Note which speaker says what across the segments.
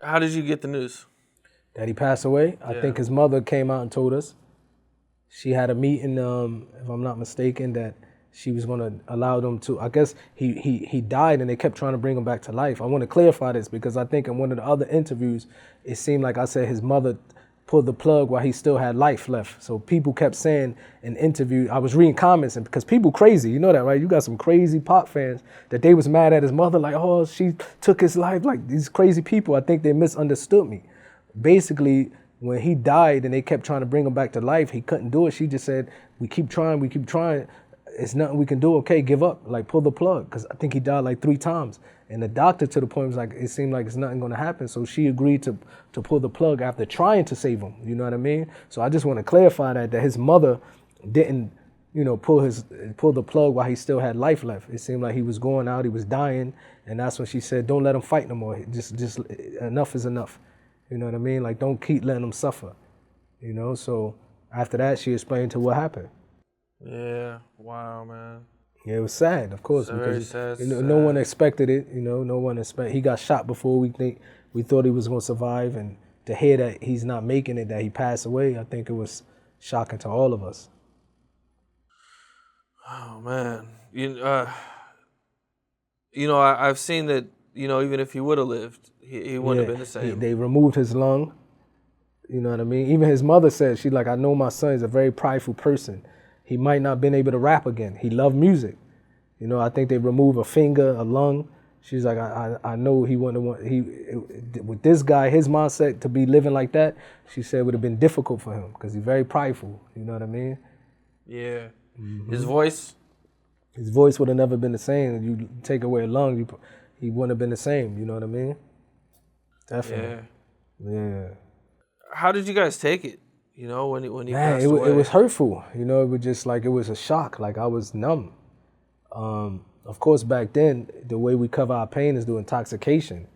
Speaker 1: How did you get the news?
Speaker 2: That he passed away. I think his mother came out and told us. She had a meeting, if I'm not mistaken, that she was going to allow them to. I guess he died and they kept trying to bring him back to life. I want to clarify this because I think in one of the other interviews, it seemed like I said his mother pulled the plug while he still had life left. So people kept saying in interview, I was reading comments, and because people crazy, you know that, right? You got some crazy Pac fans that they was mad at his mother, like, oh, she took his life. Like these crazy people, I think they misunderstood me. Basically, when he died and they kept trying to bring him back to life, he couldn't do it. She just said, we keep trying. It's nothing we can do. Okay, give up, like pull the plug. Because I think he died like 3 times. And the doctor to the point was like, it seemed like it's nothing going to happen. So she agreed to pull the plug after trying to save him. You know what I mean? So I just want to clarify that his mother didn't, pull the plug while he still had life left. It seemed like he was going out, he was dying. And that's when she said, don't let him fight no more. Just enough is enough. You know what I mean? Like, don't keep letting him suffer. So after that, she explained to what happened.
Speaker 1: Yeah. Wow, man.
Speaker 2: Yeah, it was sad, of course, because no one expected it. No one expected. He got shot before we thought he was going to survive, and to hear that he's not making it, that he passed away, I think it was shocking to all of us.
Speaker 1: Oh man, I've seen that. Even if he would have lived, he wouldn't have been the same.
Speaker 2: They removed his lung. You know what I mean? Even his mother said, she's like, I know my son is a very prideful person. He might not have been able to rap again. He loved music. I think they removed a finger, a lung. She's like, I know he wouldn't want, with this guy, his mindset to be living like that, she said it would have been difficult for him because he's very prideful. You know what I mean?
Speaker 1: Yeah. Mm-hmm. His voice?
Speaker 2: His voice would have never been the same. You take away a lung, he wouldn't have been the same. You know what I mean? Definitely. Yeah.
Speaker 1: How did you guys take it? When he
Speaker 2: passed away? It was hurtful. It was just like, it was a shock. Like I was numb. Of course, back then, the way we cover our pain is through intoxication.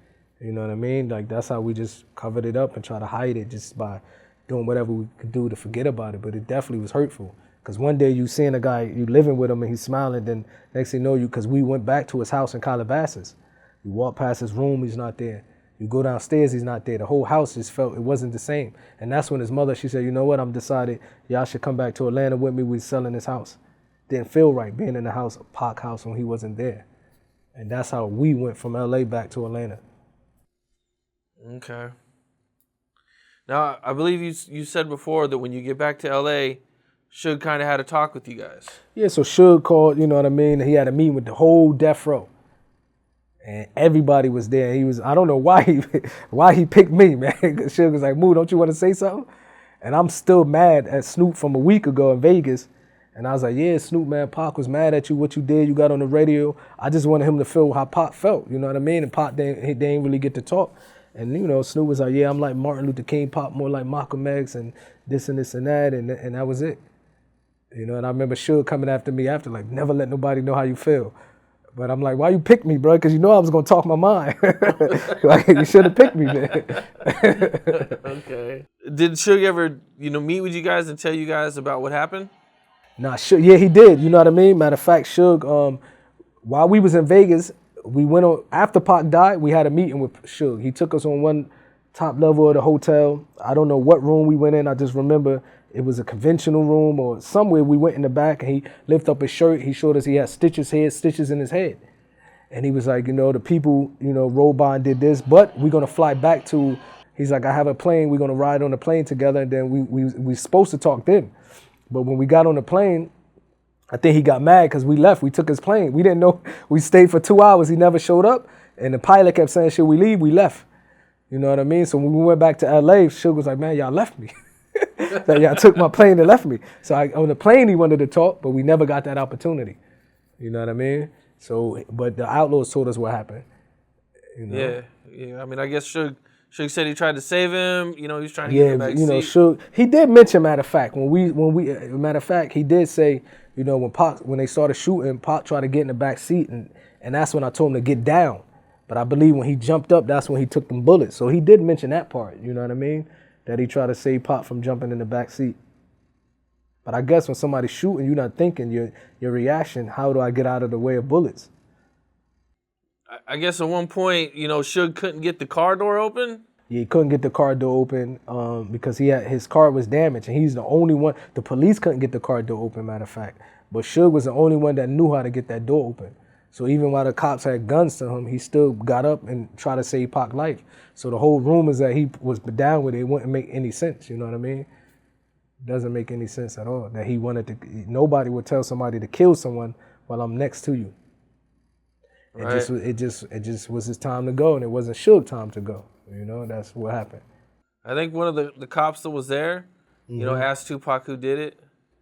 Speaker 2: You know what I mean? Like that's how we just covered it up and try to hide it just by doing whatever we could do to forget about it. But it definitely was hurtful. Because one day you seeing a guy, you living with him and he's smiling, then next thing you know, because we went back to his house in Calabasas. You walk past his room, he's not there. You go downstairs, he's not there. The whole house just felt it wasn't the same. And that's when his mother, she said, you know what, I'm decided y'all should come back to Atlanta with me. We're selling this house. Didn't feel right being in the house, Pac house, when he wasn't there. And that's how we went from LA back to Atlanta.
Speaker 1: Okay. Now, I believe you said before that when you get back to LA, Suge kind of had a talk with you guys.
Speaker 2: Yeah, so Suge called, you know what I mean? He had a meeting with the whole death row. And everybody was there. I don't know why he picked me, man. Suge was like, Moo, don't you want to say something? And I'm still mad at Snoop from a week ago in Vegas. And I was like, yeah, Snoop, man, Pac was mad at you, what you did, you got on the radio. I just wanted him to feel how Pac felt, you know what I mean? And Pac, they didn't really get to talk. And, Snoop was like, yeah, I'm like Martin Luther King, Pac more like Malcolm X, and this and this and that, and that was it. And I remember Suge coming after me after, like, never let nobody know how you feel. But I'm like, why you pick me, bro? Because I was going to talk my mind. Like, you should have picked me, man.
Speaker 1: Okay. Did Suge ever, meet with you guys and tell you guys about what happened?
Speaker 2: Nah, Suge, yeah, he did. You know what I mean? Matter of fact, Suge, while we was in Vegas, we went on, after Pac died, we had a meeting with Suge. He took us on one top level of the hotel. I don't know what room we went in. I just remember it was a conventional room or somewhere. We went in the back and he lifted up his shirt. He showed us he had stitches in his head. And he was like, the people, rolled by and did this, but we're going to fly back to, he's like, I have a plane. We're going to ride on the plane together. And then we supposed to talk then. But when we got on the plane, I think he got mad because we left. We took his plane. We didn't know. We stayed for 2 hours. He never showed up. And the pilot kept saying, should we leave? We left. You know what I mean? So when we went back to LA, Suge was like, man, y'all left me. That y'all took my plane and left me. So on the plane, he wanted to talk, but we never got that opportunity. You know what I mean? So, but the Outlaws told us what happened.
Speaker 1: Yeah. I mean, I guess Suge said he tried to save him. He was trying to get him back.
Speaker 2: Suge. He did mention, matter of fact, he did say, when they started shooting, Pac tried to get in the back seat, and that's when I told him to get down. But I believe when he jumped up, that's when he took them bullets. So he did mention that part. You know what I mean? That he tried to save Pac from jumping in the back seat. But I guess when somebody's shooting, you're not thinking your reaction, how do I get out of the way of bullets?
Speaker 1: I guess at one point, Suge couldn't get the car door open.
Speaker 2: Yeah, he couldn't get the car door open because his car was damaged, and he's the only one. The police couldn't get the car door open, matter of fact. But Suge was the only one that knew how to get that door open. So even while the cops had guns to him, he still got up and tried to save Pac's life. So the whole rumors that he was down with it wouldn't make any sense. You know what I mean? Doesn't make any sense at all. That he wanted to. Nobody would tell somebody to kill someone while I'm next to you.
Speaker 1: Right.
Speaker 2: It just was his time to go, and it wasn't Suge's time to go. You know, that's what happened.
Speaker 1: I think one of the cops that was there, you know, asked Tupac who did it.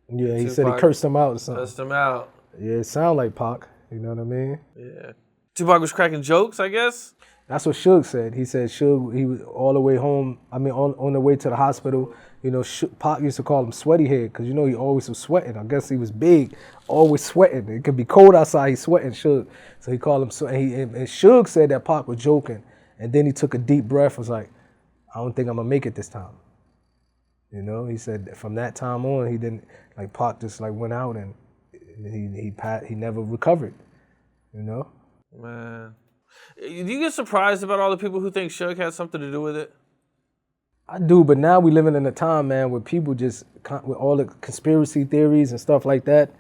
Speaker 2: Yeah, he
Speaker 1: Tupac
Speaker 2: said he cursed him out or something.
Speaker 1: Cursed him out.
Speaker 2: Yeah, it sounded like Pac. You know what I mean?
Speaker 1: Yeah. Tupac was cracking jokes, I guess.
Speaker 2: That's what Suge said. He said Suge, he was all the way home. I mean, on the way to the hospital. You know, Pac used to call him Sweaty Head because, you know, he always was sweating. I guess he was big, always sweating. It could be cold outside, he's sweating, Suge. So he called him, and Suge said that Pac was joking. And then he took a deep breath, was like, I don't think I'm going to make it this time. You know, he said from that time on, he didn't, like Pac just like went out and he never recovered, you know?
Speaker 1: Man. Do you get surprised about all the people who think Suge had something to do with it?
Speaker 2: I do, but now we living in a time, man, where people just, with all the conspiracy theories and stuff like that,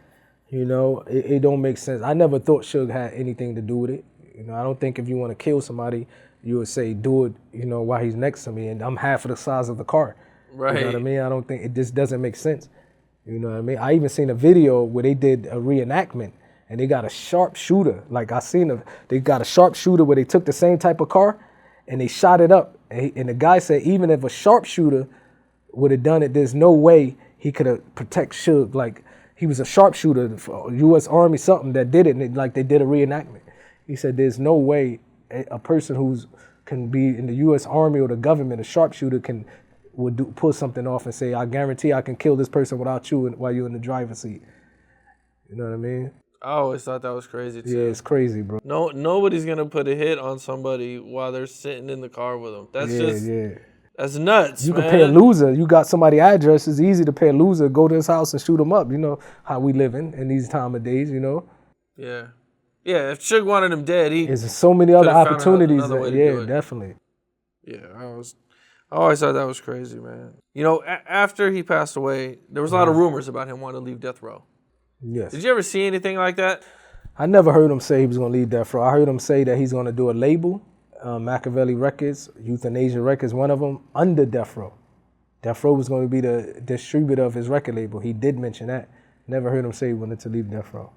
Speaker 2: you know, it don't make sense. I never thought Suge had anything to do with it. You know, I don't think if you want to kill somebody, you would say, do it, you know, while he's next to me, and I'm half of the size of the car.
Speaker 1: Right.
Speaker 2: You know what I mean? I don't think, it just doesn't make sense. You know what I mean? I even seen a video where they did a reenactment, and they got a sharpshooter. Like they got a sharpshooter where they took the same type of car, and they shot it up. And the guy said even if a sharpshooter would have done it, there's no way he could have protect Suge. Like, he was a sharpshooter for U.S. Army something that did it, and they did a reenactment. He said there's no way a person can be in the U.S. Army or the government, a sharpshooter would pull something off and say, I guarantee I can kill this person without you while you're in the driver's seat. You know what I mean?
Speaker 1: I always thought that was crazy, too.
Speaker 2: Yeah, it's crazy, bro.
Speaker 1: Nobody's going to put a hit on somebody while they're sitting in the car with them. That's that's nuts,
Speaker 2: You
Speaker 1: man.
Speaker 2: can pay a loser. You got somebody's address. It's easy to pay a loser, go to his house and shoot him up. You know how we living in these time of days, you know?
Speaker 1: Yeah. Yeah, if Suge wanted him dead,
Speaker 2: there's so many other opportunities.
Speaker 1: Yeah,
Speaker 2: definitely.
Speaker 1: Yeah, I always thought that was crazy, man. You know, after he passed away, there was a lot of rumors about him wanting to leave death row.
Speaker 2: Yes.
Speaker 1: Did you ever see anything like that?
Speaker 2: I never heard him say he was going to leave death row. I heard him say that he's going to do a label, Machiavelli Records, Euthanasia Records, one of them, under death row. Death row was going to be the distributor of his record label. He did mention that. Never heard him say he wanted to leave death row.